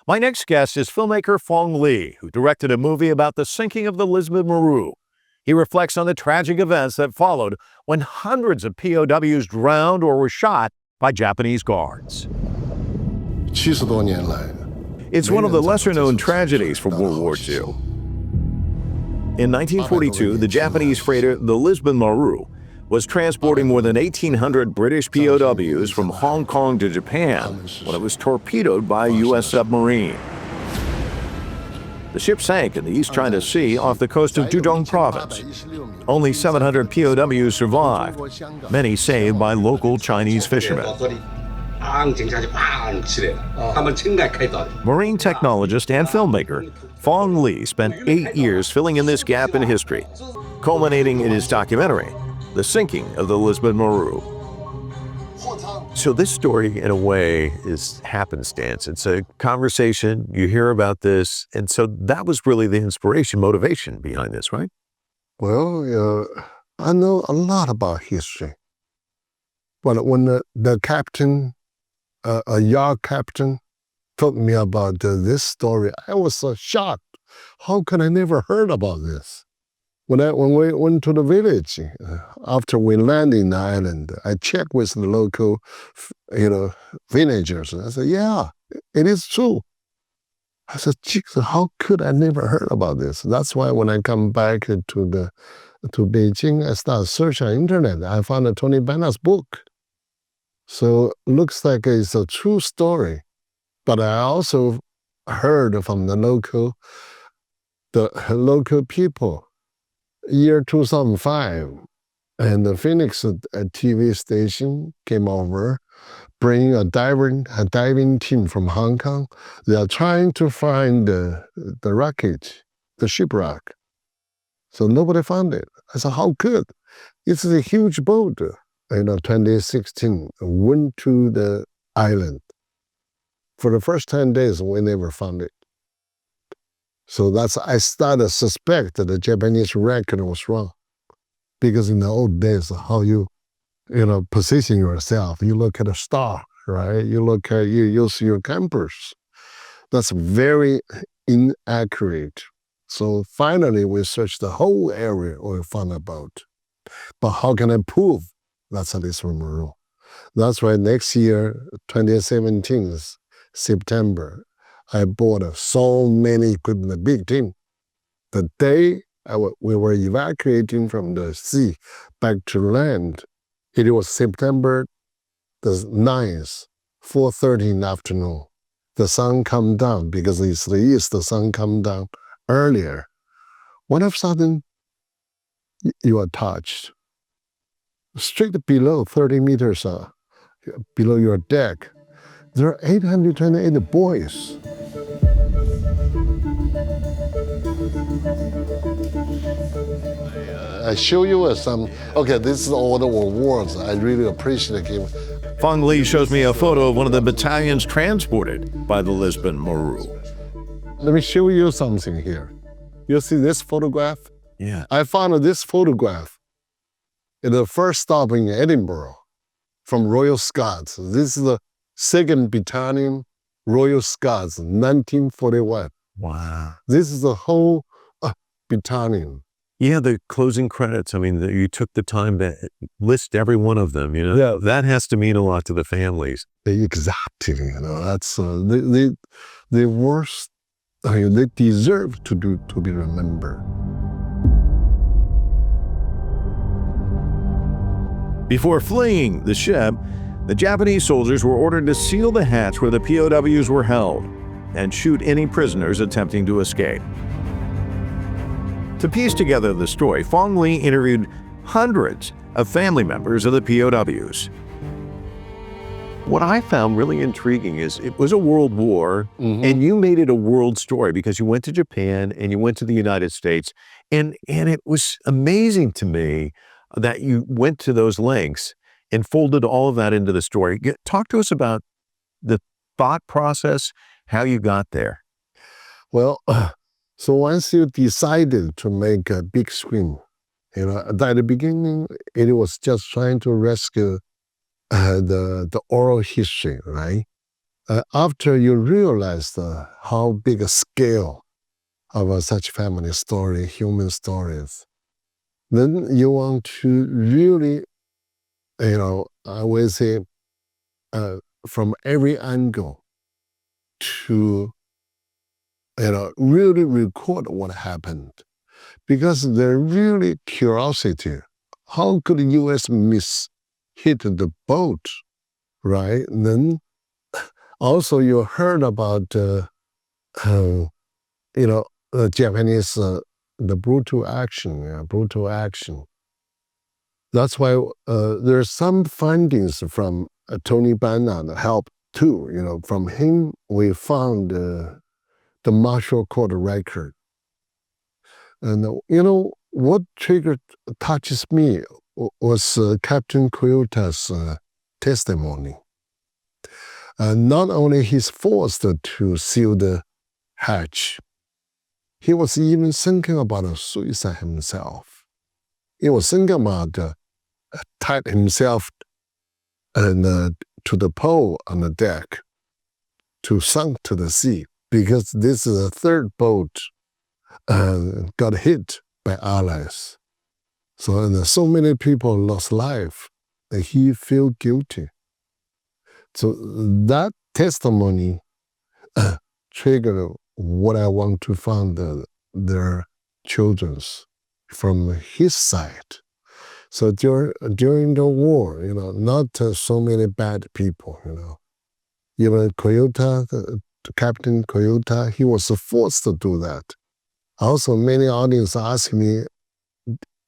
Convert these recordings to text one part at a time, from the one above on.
My next guest is filmmaker Fang Li, who directed a movie about the sinking of the Lisbon Maru. He reflects on the tragic events that followed when hundreds of POWs drowned or were shot by Japanese guards. It's one of the lesser-known tragedies from World War II. In 1942, the Japanese freighter, the Lisbon Maru, was transporting more than 1,800 British POWs from Hong Kong to Japan when it was torpedoed by a U.S. submarine. The ship sank in the East China Sea off the coast of Zhejiang Province. Only 700 POWs survived, many saved by local Chinese fishermen. Marine technologist and filmmaker Fang Li spent 8 years filling in this gap in history, culminating in his documentary, The Sinking of the Lisbon Maru. So this story, in a way, is happenstance. It's a conversation, you hear about this, and so that was really the inspiration, motivation behind this, right? Well, I know a lot about history. But when the captain, a yard captain, told me about this story, I was so shocked. How could I never heard about this? When we went to the village, after we landed in the island, I checked with the local, villagers. And I said, yeah, it is true. I said, Jesus, how could I never heard about this? That's why when I come back to Beijing, I start searching on internet. I found a Tony Bennett's book. So looks like it's a true story. But I also heard from the local people. Year 2005, and the Phoenix TV station came over, bringing a diving team from Hong Kong. They are trying to find the wreckage, the shipwreck. So nobody found it. I said, how could? It's a huge boat. 2016, went to the island. For the first 10 days, we never found it. So I started to suspect that the Japanese record was wrong. Because in the old days, how you position yourself, you look at a star, right? You use your compass. That's very inaccurate. So finally, we searched the whole area we found about. But how can I prove that's a Lisbon Maru? That's why next year, 2017, September, I bought so many equipment, a big team. The day we were evacuating from the sea back to land, it was September the 9th, 4:30 in the afternoon. The sun come down, because it's the east, the sun come down earlier. All of a sudden, you are touched. Straight below 30 meters below your deck, there are 828 buoys. I show you some, this is all the awards. I really appreciate him. Fang Li shows me a photo of one of the battalions transported by the Lisbon Maru. Let me show you something here. You see this photograph? Yeah. I found this photograph at the first stop in Edinburgh from Royal Scots. This is the 2nd Battalion Royal Scots, 1941. Wow. This is the whole battalion. Yeah, the closing credits. I mean, you took the time to list every one of them. Yeah. That has to mean a lot to the families. Exactly. That's they worst. They deserve to be remembered. Before fleeing the ship, the Japanese soldiers were ordered to seal the hatch where the POWs were held and shoot any prisoners attempting to escape. To piece together the story, Fang Li interviewed hundreds of family members of the POWs. What I found really intriguing is it was a world war, and you made it a world story because you went to Japan and you went to the United States, and it was amazing to me that you went to those lengths and folded all of that into the story. Talk to us about the thought process, how you got there. Well, so once you decided to make a big screen, at the beginning, it was just trying to rescue the oral history, right? after you realize how big a scale of such family story, human stories, then you want to really, I would say, from every angle to, really record what happened. Because they're really curiosity. How could the U.S. hit the boat, right? And then also you heard about, the Japanese, the brutal action, brutal action. That's why there's some findings from Tony Bannon help too. From him, we found the martial court record. And what touches me was Captain Kyota's testimony. Not only he's forced to seal the hatch, he was even thinking about suicide himself. He was thinking about tied himself to the pole on the deck to sink to the sea, because this is the third boat got hit by Allies. So many people lost life, and he felt guilty. So that testimony triggered what I want to find their children's from his side. So during the war, not so many bad people, Even Captain Kyoto, he was forced to do that. Also, many audience ask me,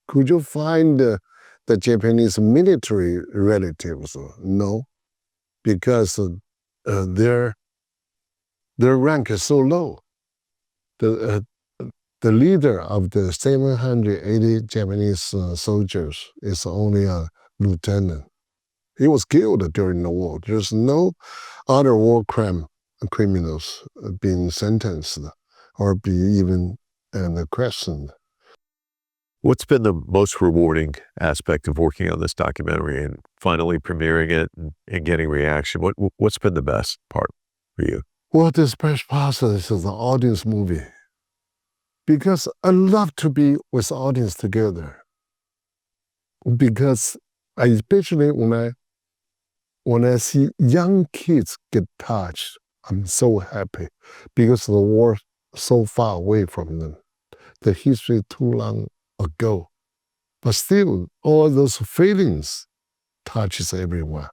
could you find the Japanese military relatives? No, because their rank is so low. The leader of the 780 Japanese soldiers is only a lieutenant. He was killed during the war. There's no other war criminals being sentenced or be even questioned. What's been the most rewarding aspect of working on this documentary and finally premiering it and getting reaction? What's been the best part for you? Well, this best process is the audience movie. Because I love to be with the audience together. Because especially when I see young kids get touched, I'm so happy, because the war so far away from them. The history too long ago. But still, all those feelings touches everyone.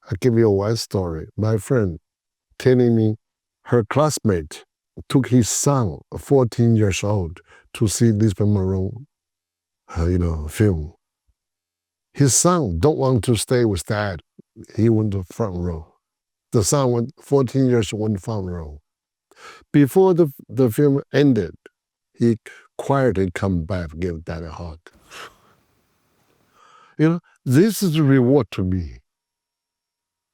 I'll give you one story. My friend telling me her classmate took his son, 14 years old, to see Lisbon Maru, film. His son don't want to stay with dad. He went to front row. The son went 14 years, went front row. Before the film ended, he quietly come back, give dad a hug. This is the reward to me.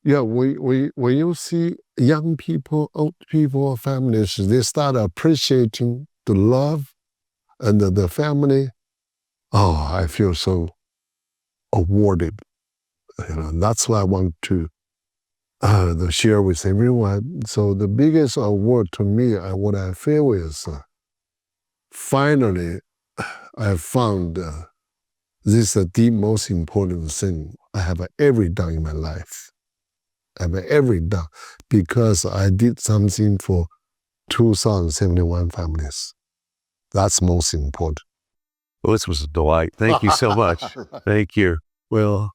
Yeah, when you see young people, old people, families, they start appreciating the love and the family. Oh, I feel so awarded. That's what I want to share with everyone. So the biggest award to me, what I feel is finally I found this is the most important thing I have ever done in my life. I've ever done, because I did something for 2,071 families. That's most important. Well, this was a delight. Thank you so much. Thank you. Well,